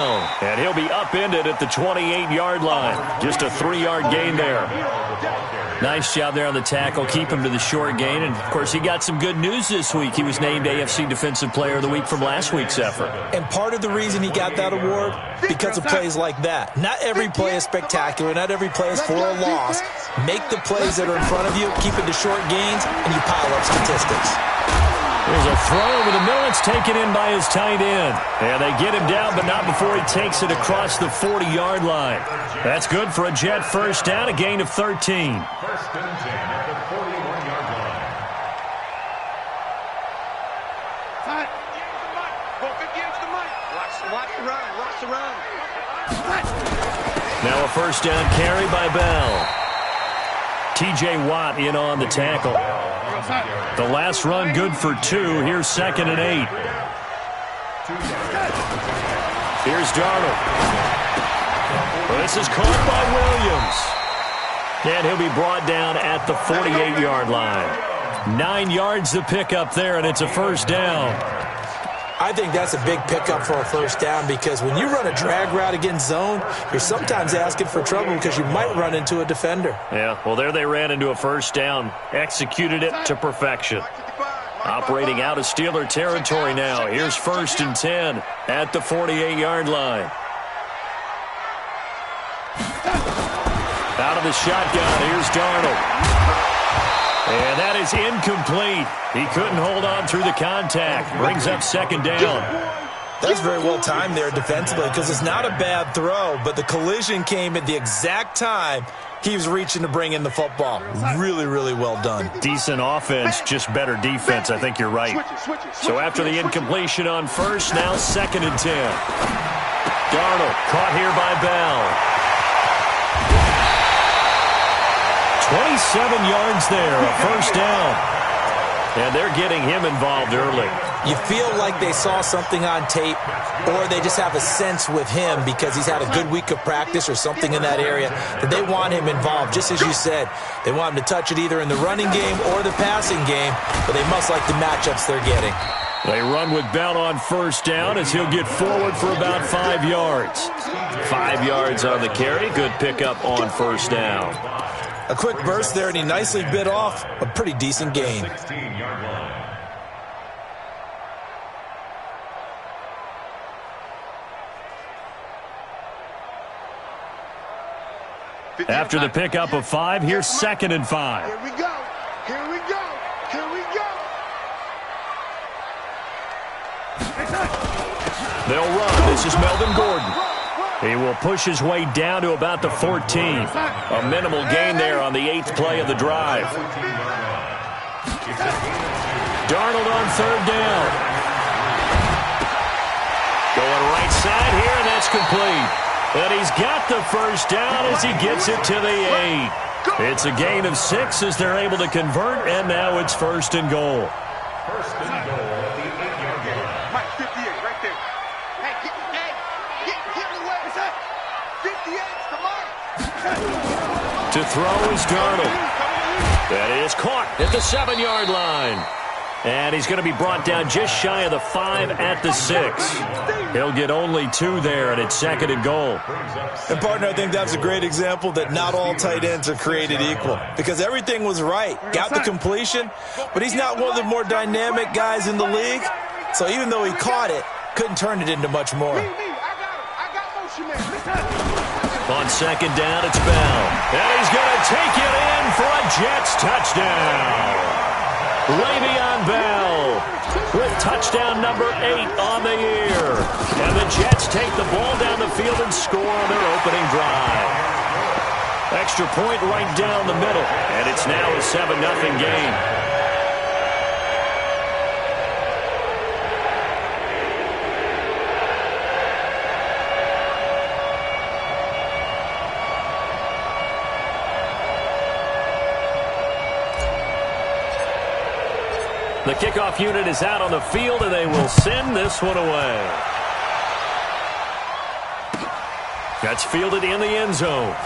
And he'll be upended at the 28-yard line. Just a 3-yard gain there. Nice job there on the tackle. Keep him to the short gain. And, of course, he got some good news this week. He was named AFC Defensive Player of the Week from last week's effort. And part of the reason he got that award, because of plays like that. Not every play is spectacular. Not every play is for a loss. Make the plays that are in front of you, keep it to short gains, and you pile up statistics. There's a throw over the middle. It's taken in by his tight end. And they get him down, but not before he takes it across the 40-yard line. That's good for a Jet first down, a gain of 13. First and 10 at the 41-yard line. Watch the run. Now a first down carry by Bell. T.J. Watt in on the tackle. The last run good for 2. Here's 2nd and 8. Here's Darnold. Well, this is caught by Williams. And he'll be brought down at the 48-yard line. 9 yards to pick up there, and it's a first down. I think that's a big pickup for a first down because when you run a drag route against zone, you're sometimes asking for trouble because you might run into a defender. Yeah, well, there they ran into a first down. Executed it to perfection. Operating out of Steeler territory now. Here's 1st and 10 at the 48-yard line. Out of the shotgun, here's Darnold. And that is incomplete. He couldn't hold on through the contact. Brings up 2nd down. That's very well timed there defensively because it's not a bad throw, but the collision came at the exact time he was reaching to bring in the football. Really, really well done. Decent offense, just better defense. I think you're right. So after the incompletion on first, now 2nd and 10. Darnold caught here by Bell. 27 yards there, a first down. And they're getting him involved early. You feel like they saw something on tape, or they just have a sense with him because he's had a good week of practice or something in that area that they want him involved. Just as you said, they want him to touch it either in the running game or the passing game, but they must like the matchups they're getting. They run with Bell on first down as he'll get forward for about 5 yards. 5 yards on the carry. Good pickup on first down. A quick burst there, and he nicely bit off a pretty decent gain. 16-yard line. After the pickup of 5, here's 2nd and 5. Here we go. They'll run. This is Melvin Gordon. He will push his way down to about the 14. A minimal gain there on the 8th play of the drive. Darnold on 3rd down. Going right side here, and that's complete. And he's got the first down as he gets it to the 8. It's a gain of 6 as they're able to convert, and now it's 1st and goal. 1st and goal at the 8-yard line. Mike, 58 right there. To throw is Darnold. That is caught at the 7-yard line. And he's going to be brought down just shy of the 5 at the 6. He'll get only 2 there, and it's 2nd and goal. And, partner, I think that's a great example that not all tight ends are created equal because everything was right. Got the completion, but he's not one of the more dynamic guys in the league. So even though he caught it, couldn't turn it into much more. On 2nd down, it's Bell. And he's going to take it in for a Jets touchdown. Le'Veon Bell with touchdown number 8 on the year. And the Jets take the ball down the field and score on their opening drive. Extra point right down the middle. And it's now a 7-0 game. The kickoff unit is out on the field, and they will send this one away. That's fielded in the end zone.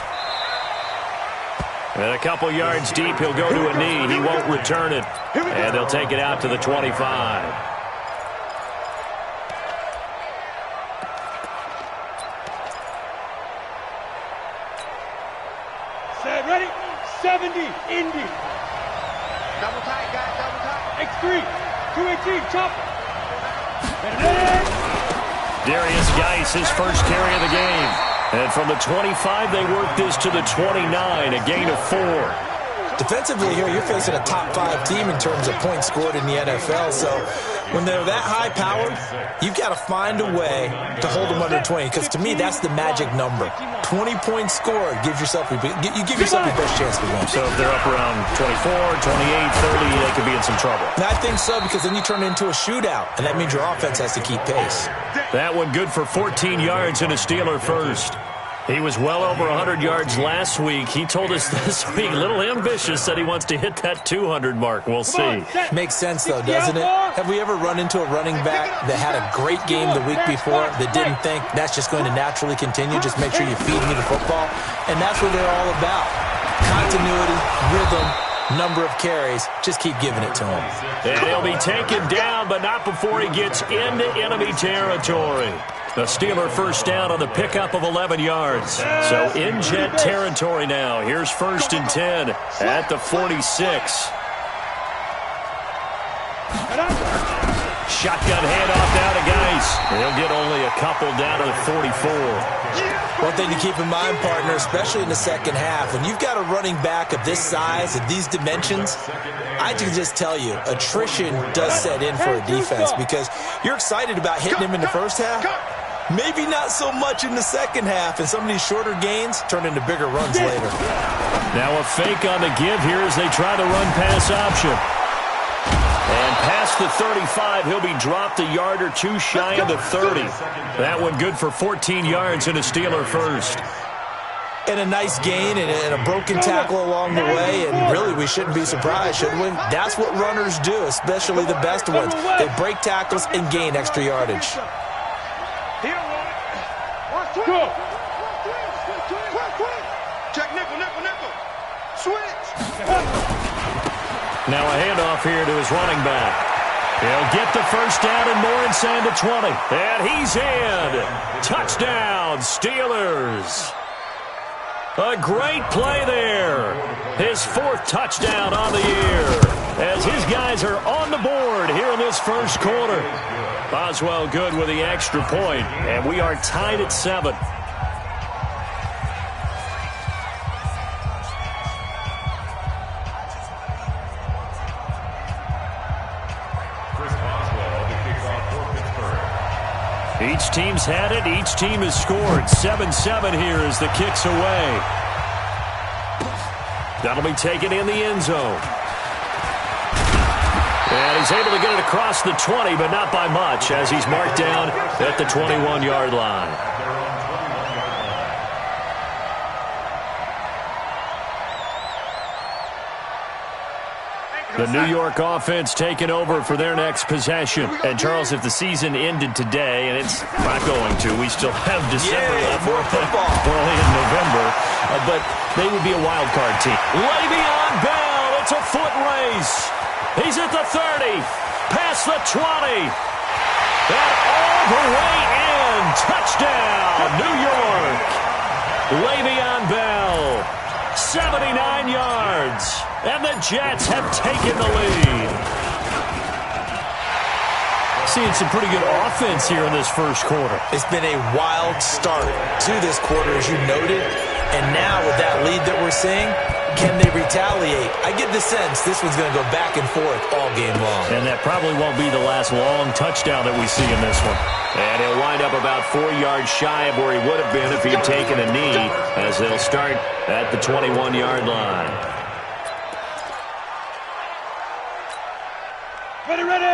And a couple yards deep, he'll go to a knee. He won't return it. And they'll take it out to the 25. tight, ready? 70, Indy. Double tight, guys, double tight. X3, 218, chop. Darius Geis, his first carry of the game. And from the 25, they work this to the 29, a gain of 4. Defensively here, you're facing a top-5 team in terms of points scored in the NFL. So when they're that high-powered, you've got to find a way to hold them under 20. Because to me, that's the magic number. 20 points scored gives yourself you give yourself your best chance to win. So if they're up around 24, 28, 30, they could be in some trouble. And I think so, because then you turn it into a shootout, and that means your offense has to keep pace. That one good for 14 yards and a Steeler first. He was well over 100 yards last week. He told us this week, a little ambitious, said he wants to hit that 200 mark. We'll see. Makes sense, though, doesn't it? Have we ever run into a running back that had a great game the week before that didn't think that's just going to naturally continue? Just make sure you feed me the football. And that's what they're all about. Continuity, rhythm, number of carries. Just keep giving it to him. And he'll be taken down, but not before he gets into enemy territory. The Steeler first down on the pickup of 11 yards. So in Jet territory now. Here's 1st and 10 at the 46. Shotgun handoff now to Geis. He'll get only a couple down to the 44. One thing to keep in mind, partner, especially in the second half, when you've got a running back of this size, of these dimensions, I can just tell you, attrition does set in for a defense because you're excited about hitting him in the first half. Maybe not so much in the second half, and some of these shorter gains turn into bigger runs later. Now a fake on the give here as they try to run pass option. And past the 35, he'll be dropped a yard or two shy of the 30. That one good for 14 yards and a Steeler first. And a nice gain and a broken tackle along the way, and really we shouldn't be surprised, should we? That's what runners do, especially the best ones. They break tackles and gain extra yardage. Go. Check nickel, nickel, nickel. Switch. Now a handoff here to his running back. He'll get the first down and more inside the 20. And he's in. Touchdown, Steelers. A great play there. His 4th touchdown on the year as his guys are on the board here in this first quarter. Boswell good with the extra point, and we are tied at 7. Each team's had it. Each team has scored. 7-7 here as the kick's away. That'll be taken in the end zone. And he's able to get it across the 20, but not by much, as he's marked down at the 21-yard line. The New York offense taking over for their next possession. And, Charles, if the season ended today, and it's not going to, we still have December left. More football. We're only in November, but they would be a wild card team. Le'Veon Bell, it's a foot race. He's at the 30, past the 20, and all the way in. Touchdown, New York. Le'Veon Bell, 79 yards, and the Jets have taken the lead. Seeing some pretty good offense here in this first quarter. It's been a wild start to this quarter, as you noted, and now with that lead that we're seeing, can they retaliate? I get the sense this one's going to go back and forth all game long. And that probably won't be the last long touchdown that we see in this one. And he'll wind up about 4 yards shy of where he would have been if he had taken a knee, as they'll start at the 21-yard line.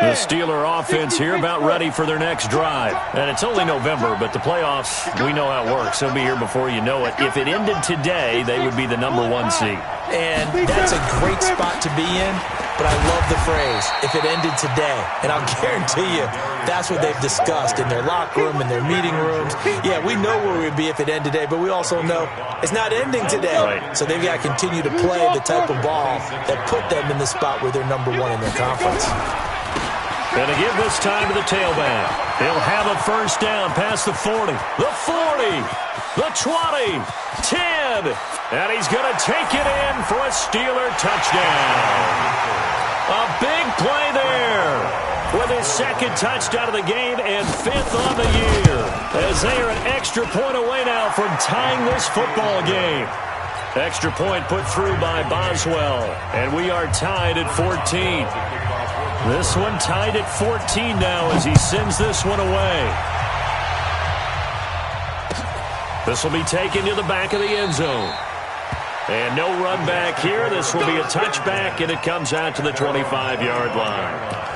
The Steeler offense here about ready for their next drive. And it's only November, but the playoffs, we know how it works. They'll be here before you know it. If it ended today, they would be the #1 seed. And that's a great spot to be in, but I love the phrase, if it ended today. And I'll guarantee you, that's what they've discussed in their locker room, in their meeting rooms. Yeah, we know where we'd be if it ended today, but we also know it's not ending today. Right. So they've got to continue to play the type of ball that put them in the spot where they're #1 in their conference. Going to give this time to the tailback. He'll have a first down past the 40, the 40, the 20, 10, and he's going to take it in for a Steeler touchdown. A big play there with his second touchdown of the game and 5th on the year, as they are an extra point away now from tying this football game. Extra point put through by Boswell, and we are tied at 14. This one tied at 14 now as he sends this one away. This will be taken to the back of the end zone. And no run back here. This will be a touchback, and it comes out to the 25-yard line.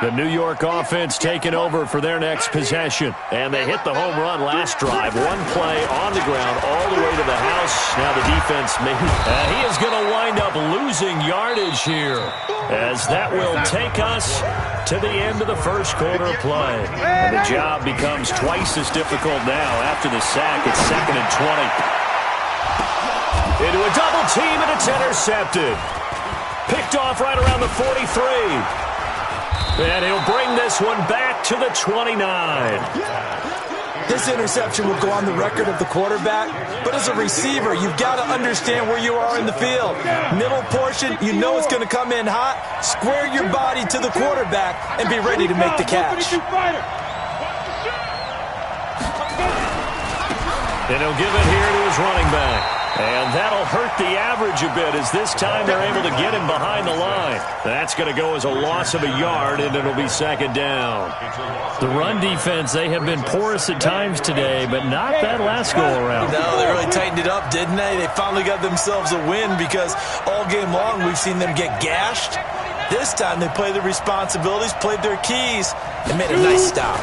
The New York offense taking over for their next possession. And they hit the home run last drive. One play on the ground all the way to the house. Now the defense he is going to wind up losing yardage here, as that will take us to the end of the first quarter of play. And the job becomes twice as difficult now after the sack. It's 2nd and 20. Into a double team, and it's intercepted. Picked off right around the 43. And he'll bring this one back to the 29. This interception will go on the record of the quarterback, but as a receiver, you've got to understand where you are in the field. Middle portion, you know it's going to come in hot. Square your body to the quarterback and be ready to make the catch. And he'll give it here to his running back. And that'll hurt the average a bit, as this time they're able to get him behind the line. That's going to go as a loss of a yard, and it'll be 2nd down. The run defense, they have been porous at times today, but not that last go-around. No, they really tightened it up, didn't they? They finally got themselves a win, because all game long we've seen them get gashed. This time they played their responsibilities, played their keys, and made a nice stop.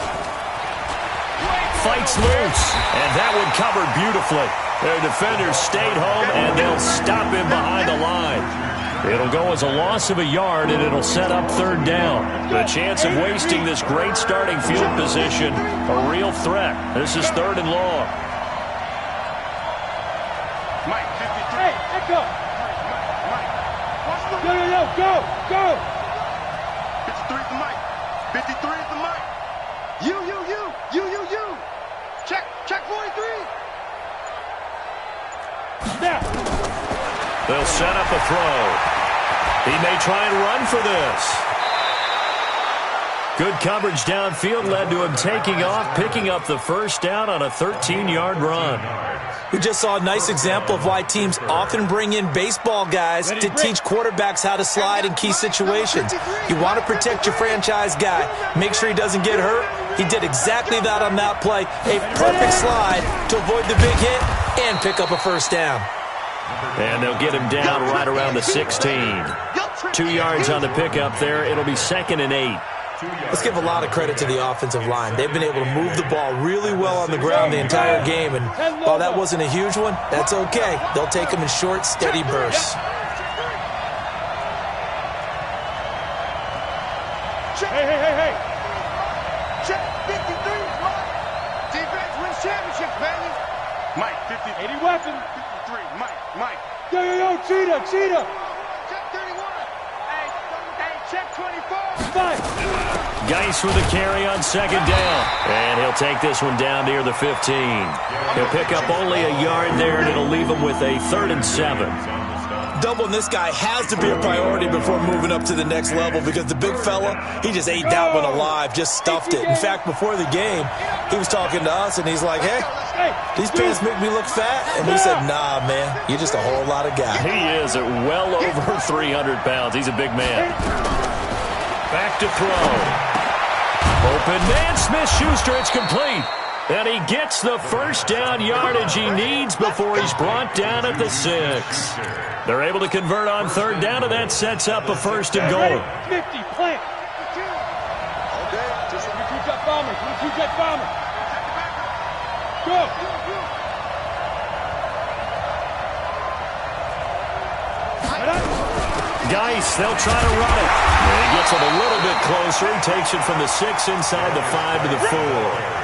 Fights loose, and that one covered beautifully. Their defenders stayed home, and they'll stop him behind the line. It'll go as a loss of a yard, and it'll set up 3rd down. The chance of wasting this great starting field position, a real threat. This is 3rd and long. Mike, 53. Hey, echo. Mike. Go. 53 for Mike. 53 for Mike. You. Check 43. They'll set up a throw. He may try and run for this. Good coverage downfield led to him taking off, picking up the first down on a 13-yard run. We just saw a nice example of why teams often bring in baseball guys to teach quarterbacks how to slide in key situations. You want to protect your franchise guy. Make sure he doesn't get hurt. He did exactly that on that play. A perfect slide to avoid the big hit and pick up a first down. And they'll get him down right around the 16. 2 yards on the pickup there. It'll be 2nd and 8. Let's give a lot of credit to the offensive line. They've been able to move the ball really well on the ground the entire game. And while that wasn't a huge one, that's okay. They'll take them in short, steady bursts. Hey. Check 53. Defense wins championships, baby. Mike, 50. 80 weapon. 53. Mike. Yo, cheetah. Check 31. Hey, check 24. Geis with a carry on 2nd down. And he'll take this one down near the 15. He'll pick up only a yard there, and it'll leave him with a 3rd and 7. Doubling this guy has to be a priority before moving up to the next level, because the big fella, he just ate that one alive, just stuffed it. In fact, before the game, he was talking to us, and he's like, hey, these pants make me look fat. And we said, nah, man, you're just a whole lot of guy. He is at well over 300 pounds. He's a big man. Back to throw. Open man, Smith-Schuster, it's complete. And he gets the first down yardage he needs before he's brought down at the 6. They're able to convert on 3rd down, and that sets up a 1st and goal. 50, plant. Two jet bomber. Go. Geis, they'll try to run it. And he gets it a little bit closer. He takes it from the 6 inside the 5 to the 4.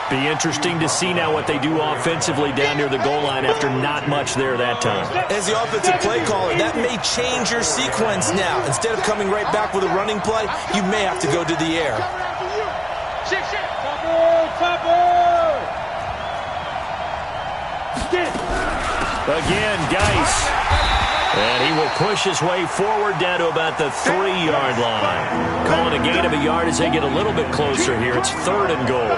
Be interesting to see now what they do offensively down near the goal line after not much there that time. As the offensive play caller, that may change your sequence now. Instead of coming right back with a running play, you may have to go to the air. Again, Geis. And he will push his way forward down to about the 3-yard line. Calling a gain of a yard as they get a little bit closer here. It's 3rd and goal.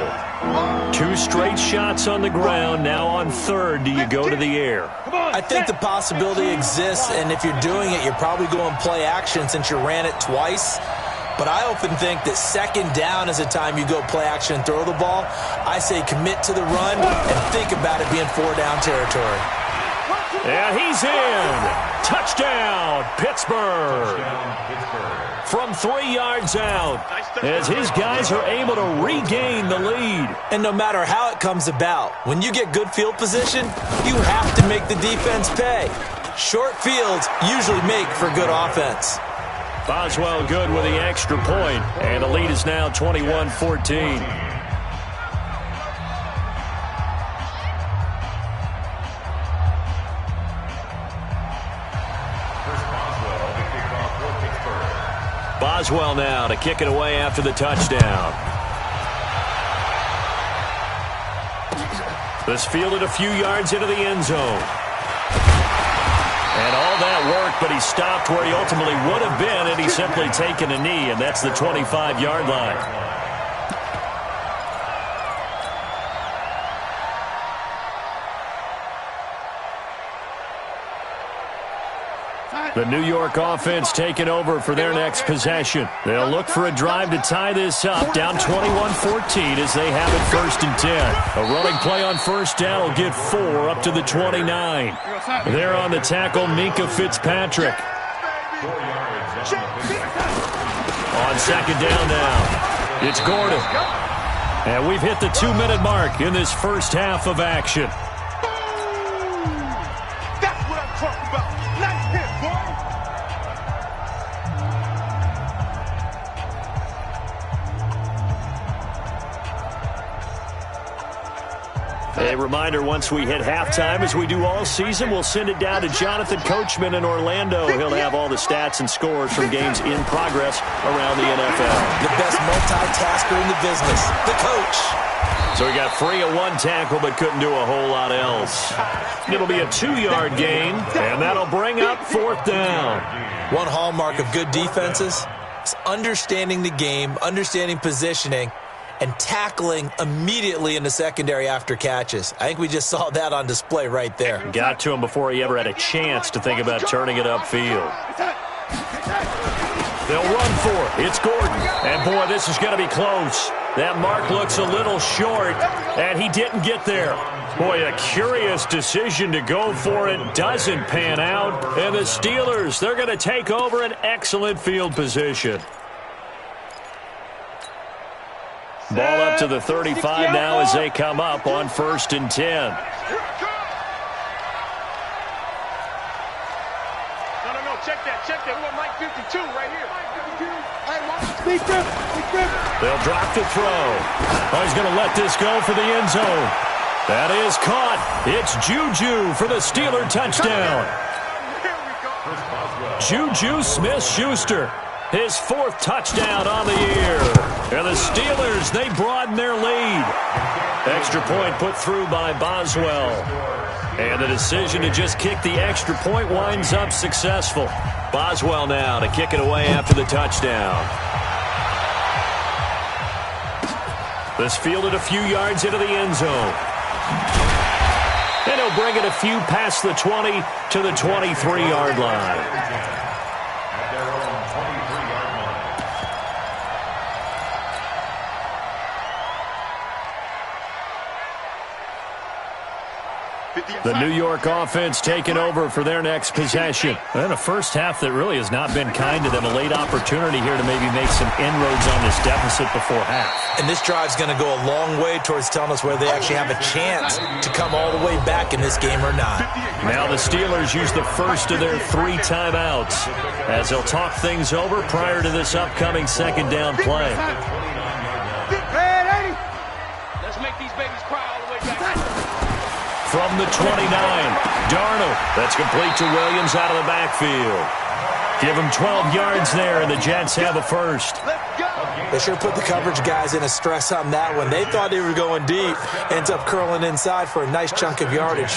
2 straight shots on the ground. Now on 3rd, do you go to the air? I think the possibility exists, and if you're doing it, you're probably going play action since you ran it twice. But I often think that 2nd down is a time you go play action and throw the ball. I say commit to the run and think about it being 4-down territory. Yeah, he's in. Touchdown, Pittsburgh. From 3 yards out, as his guys are able to regain the lead. And no matter how it comes about, when you get good field position, you have to make the defense pay. Short fields usually make for good offense. Boswell good with the extra point, and the lead is now 21-14. Boswell now to kick it away after the touchdown. This fielded a few yards into the end zone. And all that work, but he stopped where he ultimately would have been had he simply taken a knee, and that's the 25-yard line. The New York offense taking over for their next possession. They'll look for a drive to tie this up, down 21-14 as they have it 1st and 10. A running play on 1st down will get 4 up to the 29. There on the tackle, Minka Fitzpatrick. On 2nd down now, it's Gordon. And we've hit the 2-minute mark in this first half of action. That's what I'm talking about. Nice hit, boy. A reminder, once we hit halftime, as we do all season, we'll send it down to Jonathan Coachman in Orlando. He'll have all the stats and scores from games in progress around the NFL. The best multitasker in the business, the coach. So he got free of 1 tackle, but couldn't do a whole lot else. It'll be a 2-yard gain, and that'll bring up 4th down. One hallmark of good defenses is understanding the game, understanding positioning, and tackling immediately in the secondary after catches. I think we just saw that on display right there. Got to him before he ever had a chance to think about turning it upfield. They'll run for it. It's Gordon. And, boy, this is going to be close. That mark looks a little short, and he didn't get there. Boy, a curious decision to go for it. Doesn't pan out. And the Steelers, they're going to take over an excellent field position. Ball up to the 35 now as they come up on 1st and 10. No, check that. We want Mike 52 right here. They'll drop to throw. Oh, he's going to let this go for the end zone. That is caught. It's Juju for the Steeler touchdown. Juju Smith-Schuster, his 4th touchdown on the year. And the Steelers, they broaden their lead. Extra point put through by Boswell. And the decision to just kick the extra point winds up successful. Boswell now to kick it away after the touchdown. This fielded a few yards into the end zone. And he'll bring it a few past the 20 to the 23-yard line. The New York offense taking over for their next possession. And a first half that really has not been kind to them. A late opportunity here to maybe make some inroads on this deficit before half. And this drive's going to go a long way towards telling us whether they actually have a chance to come all the way back in this game or not. Now the Steelers use the first of their 3 timeouts as they'll talk things over prior to this upcoming 2nd down play. Let's make these from the 29. Darnold, that's complete to Williams out of the backfield. Give him 12 yards there, and the Jets have a first. They sure put the coverage guys in a stress on that one. They thought they were going deep. Ends up curling inside for a nice chunk of yardage.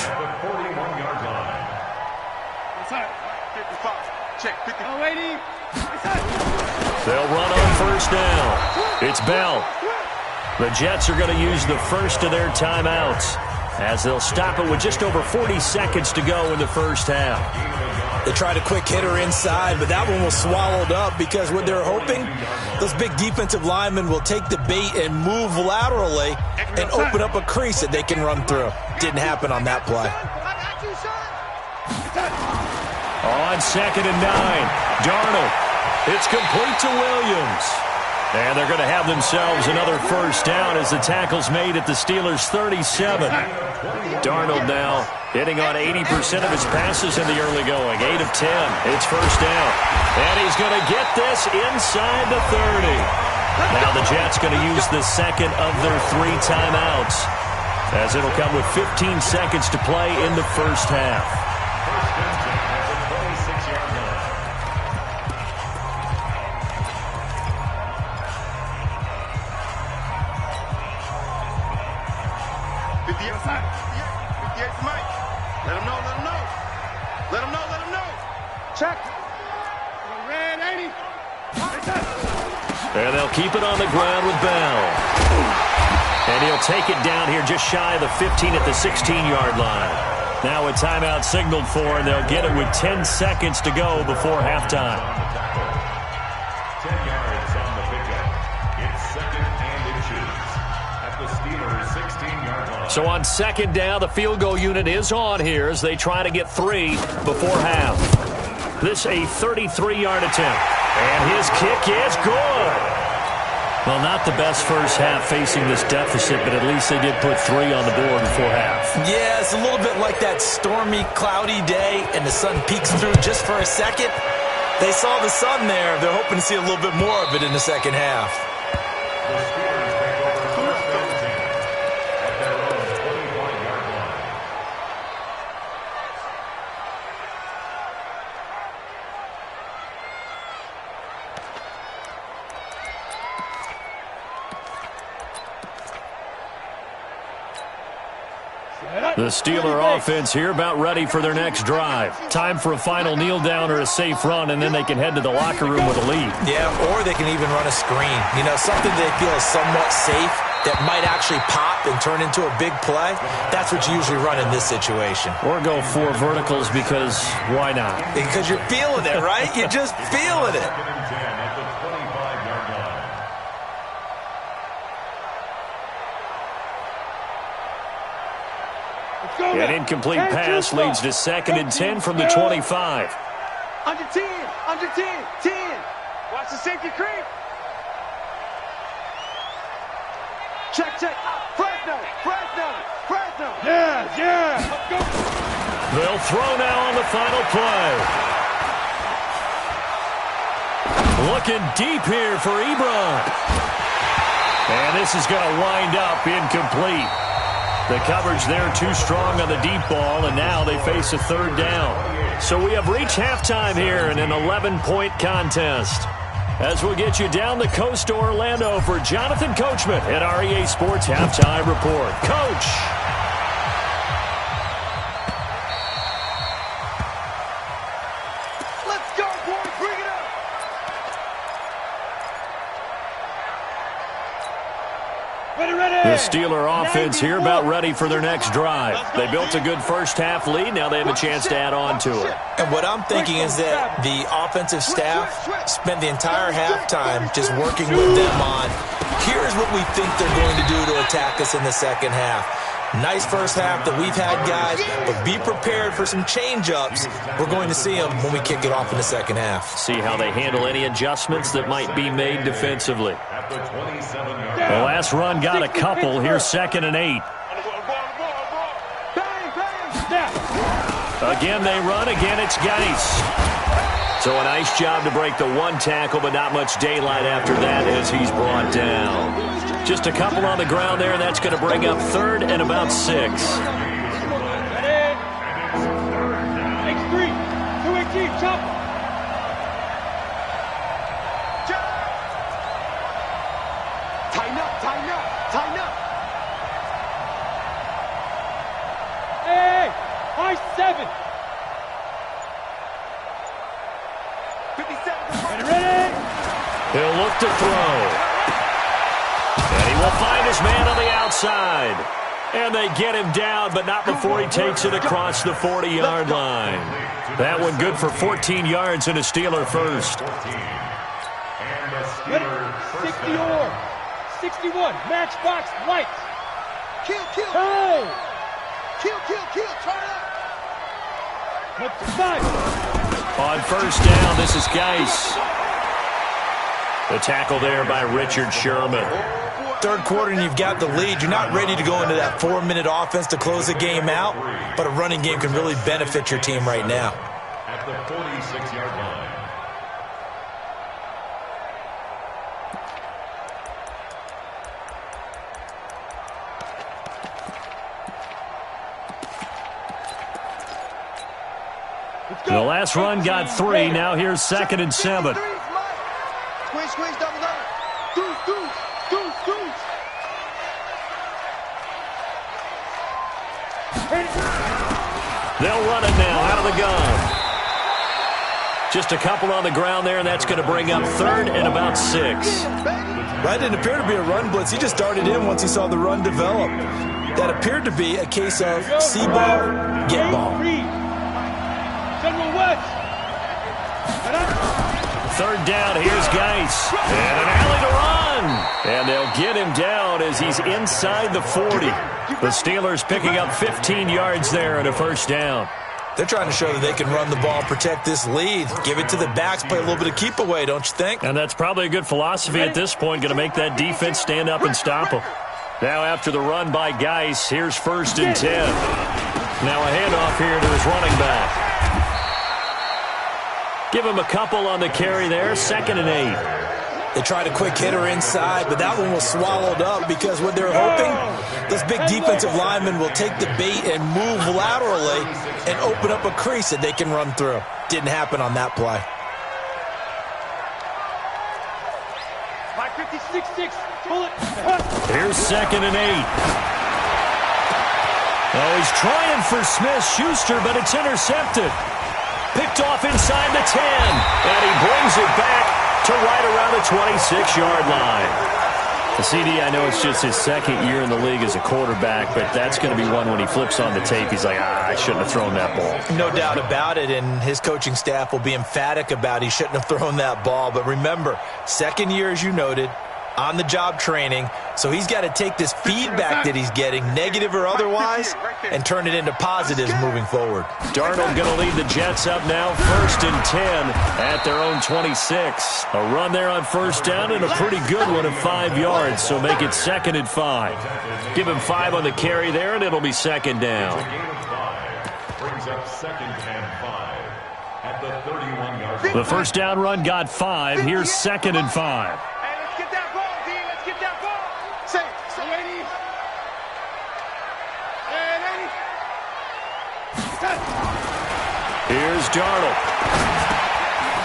They'll run on first down. It's Bell. The Jets are going to use the first of their timeouts as they'll stop it with just over 40 seconds to go in the first half. They tried a quick hitter inside, but that one was swallowed up because what they're hoping, those big defensive linemen will take the bait and move laterally and open up a crease that they can run through. Didn't happen on that play. On 2nd and 9, Darnold. It's complete to Williams. And they're going to have themselves another first down as the tackle's made at the Steelers' 37. Darnold now hitting on 80% of his passes in the early going. 8 of 10. It's first down. And he's going to get this inside the 30. Now the Jets going to use the second of their 3 timeouts as it'll come with 15 seconds to play in the first half. And they'll keep it on the ground with Bell. And he'll take it down here just shy of the 15 at the 16-yard line. Now a timeout signaled for, and they'll get it with 10 seconds to go before halftime. 10 yards on the pickup. It's 2nd and inches at the Steelers' 16-yard line. So on 2nd down, the field goal unit is on here as they try to get 3 before half. This a 33-yard attempt. And his kick is good. Well, not the best first half facing this deficit, but at least they did put 3 on the board before half. Yeah, it's a little bit like that stormy, cloudy day, and the sun peeks through just for a second. They saw the sun there. They're hoping to see a little bit more of it in the second half. The Steelers take over first and 10 at their own 25-yard line. The Steeler offense here about ready for their next drive. Time for a final kneel down or a safe run, and then they can head to the locker room with a lead. Yeah, or they can even run a screen. You know, something they feel is somewhat safe that might actually pop and turn into a big play. That's what you usually run in this situation. Or go 4 verticals because why not? Because you're feeling it, right? You're just feeling it. 2nd and 10 at the 25-yard line. An incomplete pass leads to 2nd and 10 from the 25. Under 10, under 10, 10. Watch the safety creep. Check, check. Fresno, Fresno, Fresno. Yeah. Let's go. They'll throw now on the final play. Looking deep here for Ebron. And this is going to wind up incomplete. The coverage there too strong on the deep ball, and now they face a 3rd down. So we have reached halftime here in an 11-point contest. As we'll get you down the coast to Orlando for Jonathan Coachman at REA Sports Halftime Report. Coach! Let's go, boys. Bring it up. The Steeler offense here about ready for their next drive. They built a good first half lead. Now they have a chance to add on to it. And what I'm thinking is that the offensive staff spent the entire halftime just working with them on, here's what we think they're going to do to attack us in the second half. Nice first half that we've had, guys, but be prepared for some change-ups. We're going to see them when we kick it off in the second half. See how they handle any adjustments that might be made defensively. At the 27-yard The line. last run got a couple. Here's 2nd and 8. Again, they run. Again, it's Geis. So a nice job to break the 1 tackle, but not much daylight after that as he's brought down. Just a couple on the ground there, and that's going to bring up 3rd and about 6. He'll look to throw. And he will find his man on the outside. And they get him down, but not before he takes it across the 40-yard line. That one good for 14 yards and a Steeler first. 60 or 61, matchbox lights. Kill, kill. Hey! Kill. Turn up. On first down, this is Geis. The tackle there by Richard Sherman. Third quarter and you've got the lead. You're not ready to go into that 4-minute offense to close the game out, but a running game can really benefit your team right now. At the 46-yard line. The last run got 3. Now here's 2nd and 7. Squeeze, double. Deuce. They'll run it now out of the gun. Just a couple on the ground there, and that's going to bring up 3rd and about 6. Right, didn't appear to be a run blitz. He just darted in once he saw the run develop. That appeared to be a case of see ball, get ball. Third down, here's Geis. And an alley to run. And they'll get him down as he's inside the 40. The Steelers picking up 15 yards there and a first down. They're trying to show that they can run the ball and protect this lead. Give it to the backs, play a little bit of keep away, don't you think? And that's probably a good philosophy at this point, going to make that defense stand up and stop them. Now after the run by Geis, here's 1st and 10. Now a handoff here to his running back. Give him a couple on the carry there, 2nd and 8. They tried a quick hitter inside, but that one was swallowed up because what they're hoping, those big defensive linemen will take the bait and move laterally and open up a crease that they can run through. Didn't happen on that play. My 56-6, pull it. Here's 2nd and 8. Oh, he's trying for Smith-Schuster, but it's intercepted. Picked off inside the 10, and he brings it back to right around the 26-yard line. The CD, I know it's just his 2nd year in the league as a quarterback, but that's going to be one when he flips on the tape, he's like, I shouldn't have thrown that ball. No doubt about it, and his coaching staff will be emphatic about he shouldn't have thrown that ball. But remember, 2nd year, as you noted, on-the-job training, so he's got to take this feedback that he's getting, negative or otherwise, and turn it into positives moving forward. Darnold going to lead the Jets up now, 1st and 10 at their own 26. A run there on first down and a pretty good one of 5 yards, so make it 2nd and 5. Give him 5 on the carry there, and it'll be 2nd down. Brings up 2nd and 5 at the 31-yard line. The first down run got 5. Here's 2nd and 5. Here's Darnold.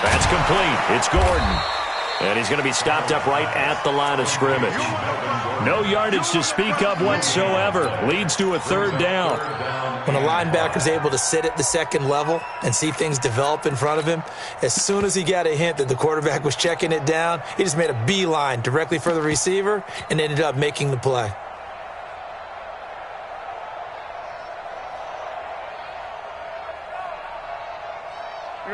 That's complete. It's Gordon. And he's going to be stopped up right at the line of scrimmage. No yardage to speak of whatsoever. Leads to a 3rd down. When a linebacker's able to sit at the 2nd level and see things develop in front of him, as soon as he got a hint that the quarterback was checking it down, he just made a beeline directly for the receiver and ended up making the play.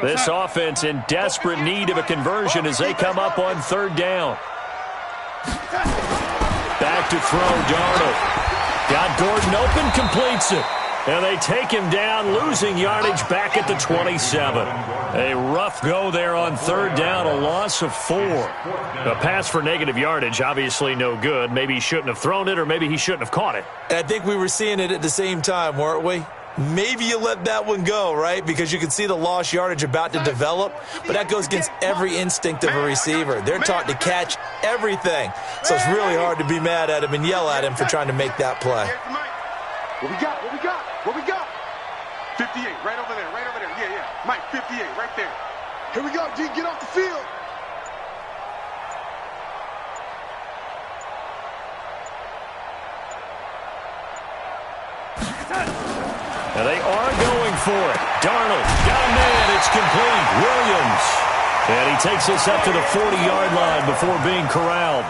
This offense in desperate need of a conversion as they come up on 3rd down. Back to throw, Darnold. Got Gordon open, completes it. And they take him down, losing yardage back at the 27. A rough go there on 3rd down, a loss of 4. A pass for negative yardage, obviously no good. Maybe he shouldn't have thrown it, or maybe he shouldn't have caught it. And I think we were seeing it at the same time, weren't we? Maybe you let that one go, right? Because you can see the lost yardage about to develop, but that goes against every instinct of a receiver. They're taught to catch everything. So it's really hard to be mad at him and yell at him for trying to make that play. What we got? 58, right over there. Yeah. Mike, 58, right there. Here we go, G, get off the field. And they are going for it. Darnold got a man. It's complete. Williams. And he takes us up to the 40-yard line before being corralled.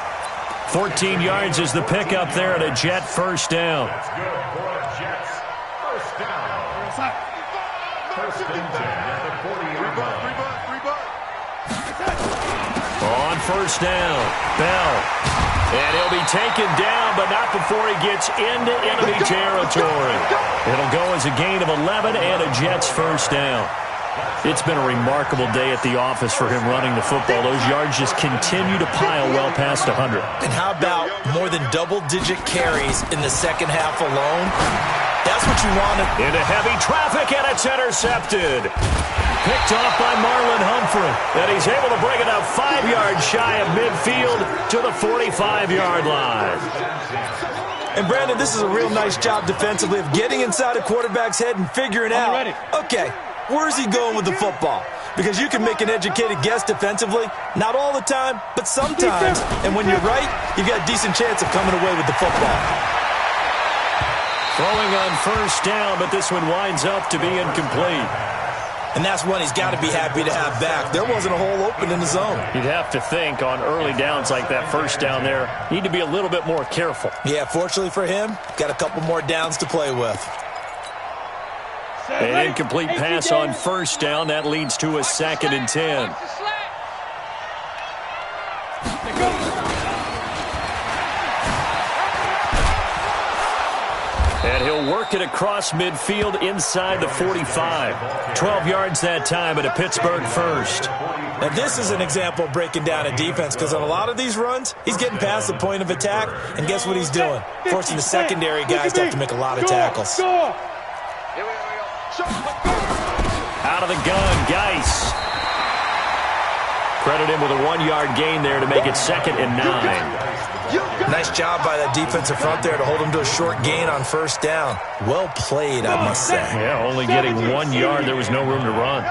14 yards is the pickup there, and a Jet first down. That's good for a Jets. First down. First and 10 at the 40-yard line. On first down, Bell. And he'll be taken down, but not before he gets into enemy territory. It'll go as a gain of 11 and a Jets first down. It's been a remarkable day at the office for him running the football. Those yards just continue to pile well past 100. And how about more than double-digit carries in the second half alone? That's what you want. Into heavy traffic, and it's intercepted. Picked off by Marlon Humphrey. And he's able to bring it up 5 yards shy of midfield to the 45-yard line. And, Brandon, this is a real nice job defensively of getting inside a quarterback's head and figuring out, okay, where's he going with the football? Because you can make an educated guess defensively. Not all the time, but sometimes. And when you're right, you've got a decent chance of coming away with the football. Throwing on first down, but this one winds up to be incomplete. And that's one he's got to be happy to have back. There wasn't a hole open in the zone. You'd have to think on early downs like that first down there, you need to be a little bit more careful. Yeah, fortunately for him, got a couple more downs to play with. An incomplete pass on first down. That leads to a 2nd and 10. And he'll work it across midfield inside the 45. 12 yards that time at a Pittsburgh first. Now this is an example of breaking down a defense, because on a lot of these runs, he's getting past the point of attack, and guess what he's doing? Forcing the secondary guys to have to make a lot of tackles. Out of the gun, Geis. Credit him with a 1-yard gain there to make it 2nd and 9. Nice job by that defensive front there to hold him to a short gain on first down. Well played, I must say. Yeah, only getting 1 yard. There was no room to run.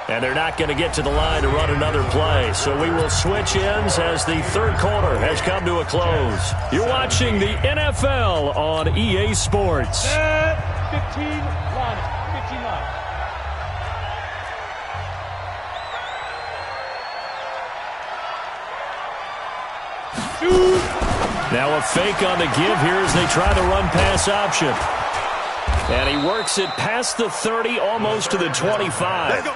And they're not going to get to the line to run another play. So we will switch ends as the third quarter has come to a close. You're watching the NFL on EA Sports. 15 line. 15 line. Now a fake on the give here as they try the run-pass option. And he works it past the 30, almost to the 25.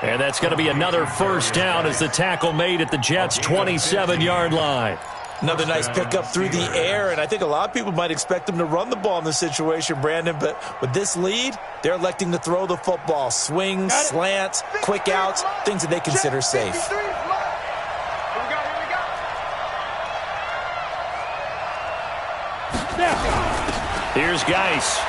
And that's going to be another first down as the tackle made at the Jets' 27-yard line. Another nice pickup through the air, and I think a lot of people might expect them to run the ball in this situation, Brandon, but with this lead, they're electing to throw the football. Swings, slants, quick outs, things that they consider safe. Here's Geis.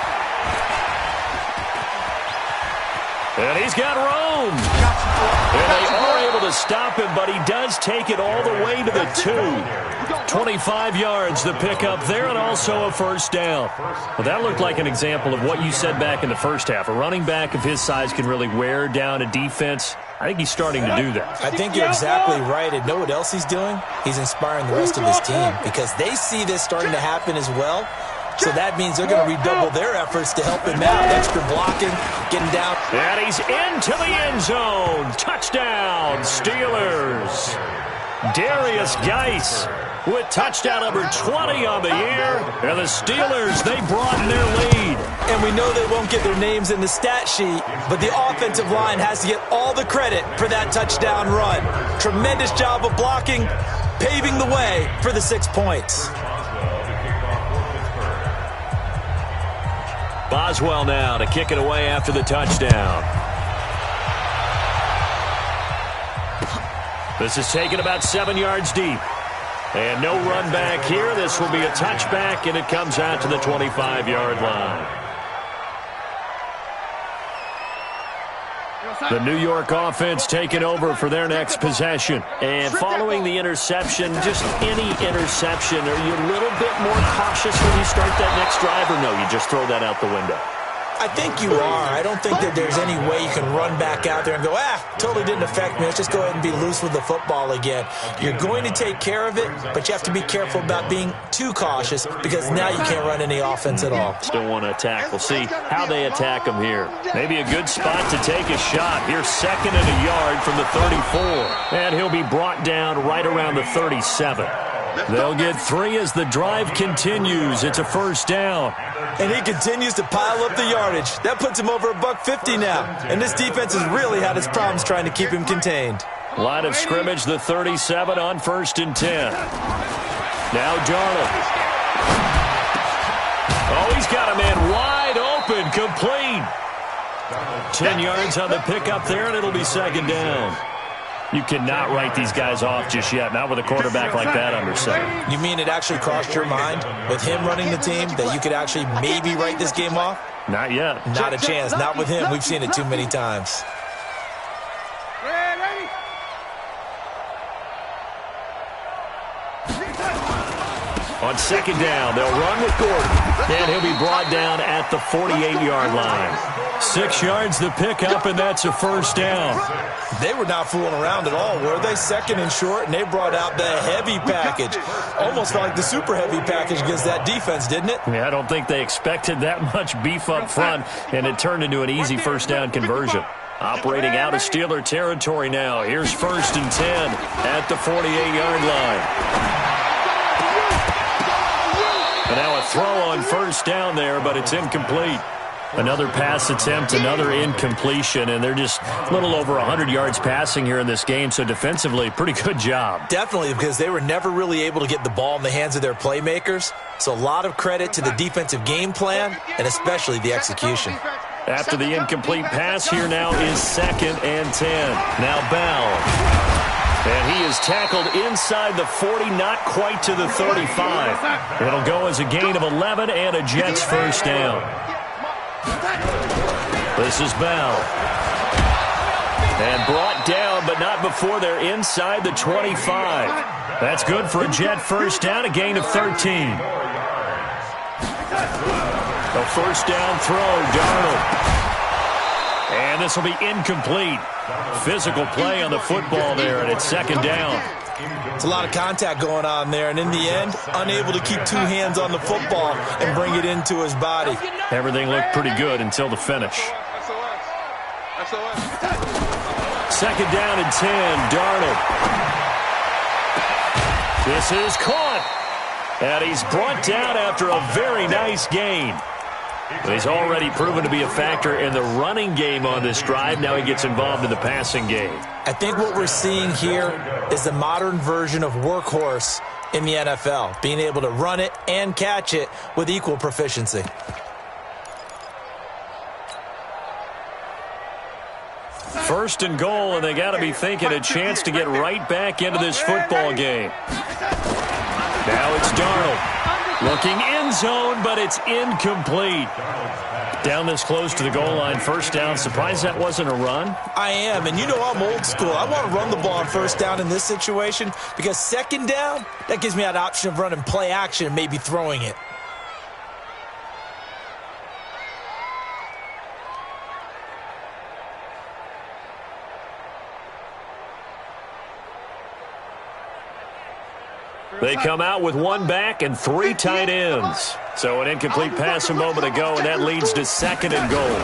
And he's got room. And they are able to stop him, but he does take it all the way to the 2. 25 yards, the pickup there, and also a first down. Well, that looked like an example of what you said back in the first half. A running back of his size can really wear down a defense. I think he's starting to do that. I think you're exactly right. And know what else he's doing? He's inspiring the rest of his team because they see this starting to happen as well. So that means they're going to redouble their efforts to help him out. Extra blocking, getting down. And he's into the end zone. Touchdown, Steelers. Darius Geis with touchdown number 20 on the year. And the Steelers, they broaden their lead. And we know they won't get their names in the stat sheet, but the offensive line has to get all the credit for that touchdown run. Tremendous job of blocking, paving the way for the 6 points. Boswell now to kick it away after the touchdown. This is taken about 7 yards deep. And no run back here. This will be a touchback, and it comes out to the 25-yard line. The New York offense taking over for their next possession. And following the interception, just any interception, are you a little bit more cautious when you start that next drive, or no, you just throw that out the window? I think you are. I don't think that there's any way you can run back out there and go, totally didn't affect me. Let's just go ahead and be loose with the football again. You're going to take care of it, but you have to be careful about being too cautious because now you can't run any offense at all. Still want to attack. We'll see how they attack him here. Maybe a good spot to take a shot. Here's 2nd and a yard from the 34. And he'll be brought down right around the 37. They'll get 3 as the drive continues. It's a 1st down. And he continues to pile up the yardage. That puts him over $150 now. And this defense has really had its problems trying to keep him contained. Line of scrimmage, the 37 on 1st and 10. Now Darnold. Oh, he's got a man wide open, complete. 10 yards on the pickup there, and it'll be 2nd down. You cannot write these guys off just yet, not with a quarterback like that under center. You mean it actually crossed your mind with him running the team that you could actually maybe write this game off? Not yet. Not a chance. Not with him. We've seen it too many times. On 2nd down, they'll run with Gordon. And he'll be brought down at the 48-yard line. 6 yards the pickup, and that's a 1st down. They were not fooling around at all, were they? 2nd and short, and they brought out the heavy package. Almost felt like the super heavy package against that defense, didn't it? Yeah, I don't think they expected that much beef up front, and it turned into an easy 1st down conversion. Operating out of Steeler territory now. Here's 1st and 10 at the 48-yard line. And now a throw on 1st down there, but it's incomplete. Another pass attempt, another incompletion, and they're just a little over 100 yards passing here in this game, so defensively, pretty good job. Definitely, because they were never really able to get the ball in the hands of their playmakers, so a lot of credit to the defensive game plan, and especially the execution. After the incomplete pass, here now is 2nd and 10. Now Bell. And he is tackled inside the 40, not quite to the 35. It'll go as a gain of 11 and a Jets 1st down. This is Bell. And brought down, but not before they're inside the 25. That's good for a Jet 1st down, a gain of 13. A 1st down throw, Darnold. And this will be incomplete. Physical play on the football there, and it's 2nd down. It's a lot of contact going on there, and in the end, unable to keep 2 hands on the football and bring it into his body. Everything looked pretty good until the finish. 2nd down and 10, Darnold. This is caught. And he's brought down after a very nice gain. He's already proven to be a factor in the running game on this drive. Now he gets involved in the passing game. I think what we're seeing here is the modern version of workhorse in the NFL, being able to run it and catch it with equal proficiency. First and goal, and they got to be thinking a chance to get right back into this football game. Now it's Darnold. Looking end zone, but it's incomplete. Down this close to the goal line, 1st down. Surprised that wasn't a run? I am, and you know I'm old school. I want to run the ball on 1st down in this situation because 2nd down, that gives me that option of running play action and maybe throwing it. They come out with 1 back and 3 tight ends. So an incomplete pass a moment ago, and that leads to 2nd and goal.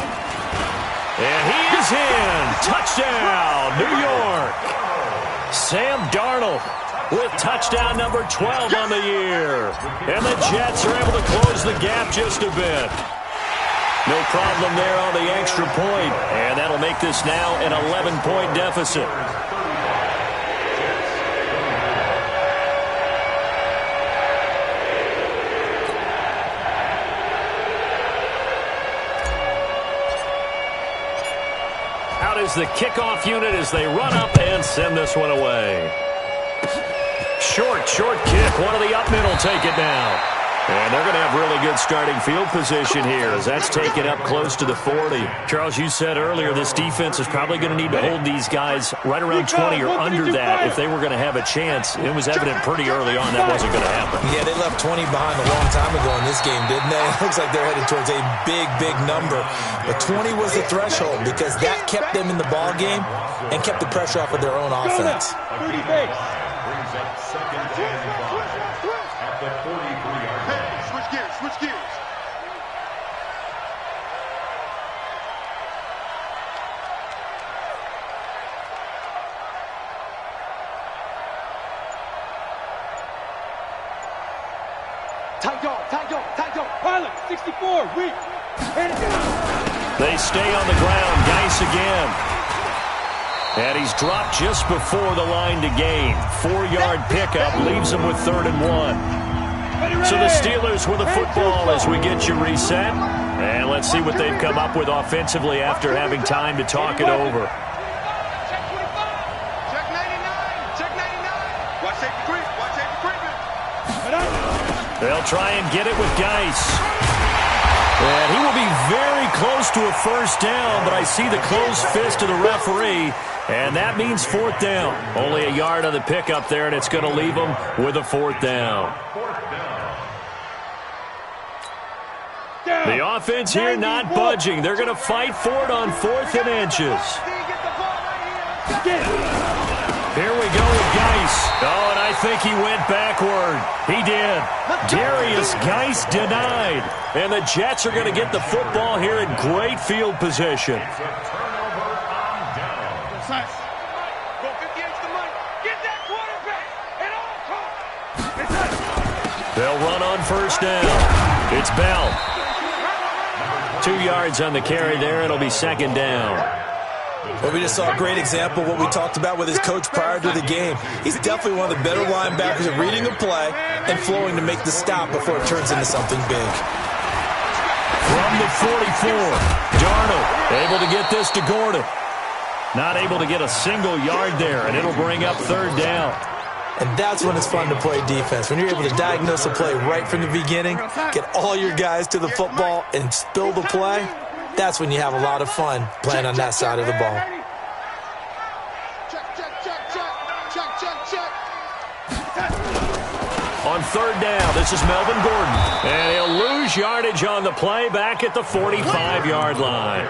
And he is in. Touchdown, New York. Sam Darnold with touchdown number 12 on the year. And the Jets are able to close the gap just a bit. No problem there on the extra point. And that'll make this now an 11-point deficit. Is the kickoff unit as they run up and send this one away. Short kick. One of the up middle take it down. And they're going to have really good starting field position here as that's taken up close to the 40. Charles, you said earlier this defense is probably going to need to hold these guys right around 20 or under that if they were going to have a chance. It was evident pretty early on that wasn't going to happen. Yeah, they left 20 behind a long time ago in this game, didn't they? It looks like they're headed towards a big, big number. But 20 was the threshold because that kept them in the ball game and kept the pressure off of their own offense. Brings up second and 5 at the 43-yard line. Switch gears. Tight dog. Pilot, 64, weak. They stay on the ground. Geis again. And he's dropped just before the line to gain. 4-yard pickup leaves him with 3rd and 1. So the Steelers with the football as we get you reset. And let's see what they've come up with offensively after having time to talk it over. Check 99. Watch safety creep. They'll try and get it with Geis. And he will be very close to a first down, but I see the closed fist of the referee, and that means 4th down. Only a yard on the pickup there, and it's going to leave him with a 4th down. The offense here not budging. They're going to fight for it on 4th and inches. Here we go with Geis. Oh, and I think he went backward. He did. Darius Geis denied. And the Jets are going to get the football here in great field position. Go 58 the money. Get that quarterback at all costs. They'll run on first down. It's Bell. 2 yards on the carry there. It'll be 2nd down. Well, we just saw a great example of what we talked about with his coach prior to the game. He's definitely one of the better linebackers at reading a play and flowing to make the stop before it turns into something big. From the 44, Darnold able to get this to Gordon. Not able to get a single yard there, and it'll bring up 3rd down. And that's when it's fun to play defense. When you're able to diagnose a play right from the beginning, get all your guys to the football, and spill the play, that's when you have a lot of fun playing on that side of the ball. On 3rd down, this is Melvin Gordon. And he'll lose yardage on the play back at the 45-yard line.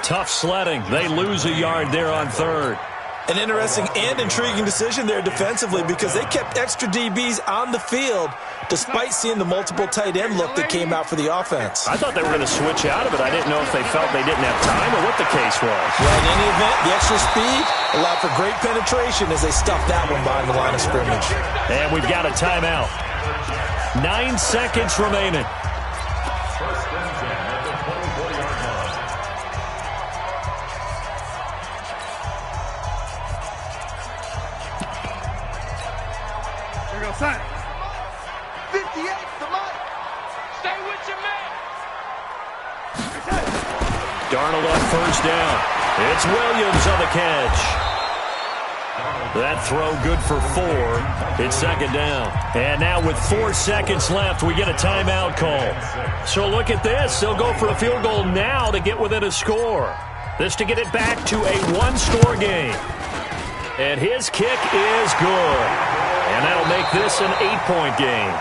Tough sledding. They lose a yard there on 3rd. An interesting and intriguing decision there defensively because they kept extra DBs on the field despite seeing the multiple tight end look that came out for the offense. I thought they were going to switch out of it. I didn't know if they felt they didn't have time or what the case was. Well, in any event, the extra speed allowed for great penetration as they stuffed that one behind the line of scrimmage. And we've got a timeout. 9 seconds remaining. First and 10 at the 24-yard line. There goes Son. 58 the money. Stay with your man. Darnold on first down. It's Williams on the catch. That throw good for 4. It's 2nd down. And now with 4 seconds left, we get a timeout call. So look at this. They'll go for a field goal now to get within a score. This to get it back to a 1-score game. And his kick is good. And that'll make this an 8-point game.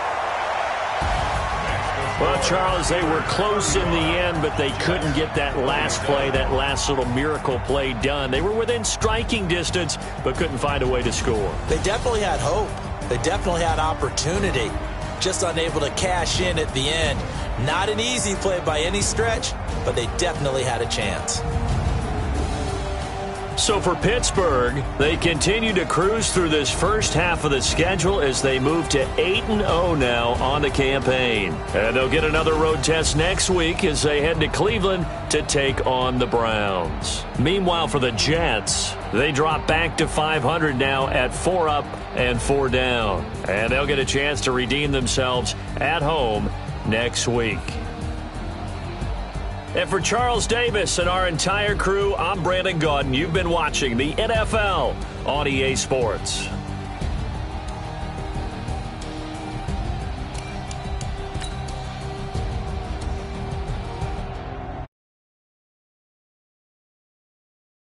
Well, Charles, they were close in the end, but they couldn't get that last play, that last little miracle play done. They were within striking distance, but couldn't find a way to score. They definitely had hope. They definitely had opportunity. Just unable to cash in at the end. Not an easy play by any stretch, but they definitely had a chance. So for Pittsburgh, they continue to cruise through this first half of the schedule as they move to 8-0 now on the campaign. And they'll get another road test next week as they head to Cleveland to take on the Browns. Meanwhile, for the Jets, they drop back to 500 now at 4 up and 4 down. And they'll get a chance to redeem themselves at home next week. And for Charles Davis and our entire crew, I'm Brandon Gaudin. You've been watching the NFL on EA Sports.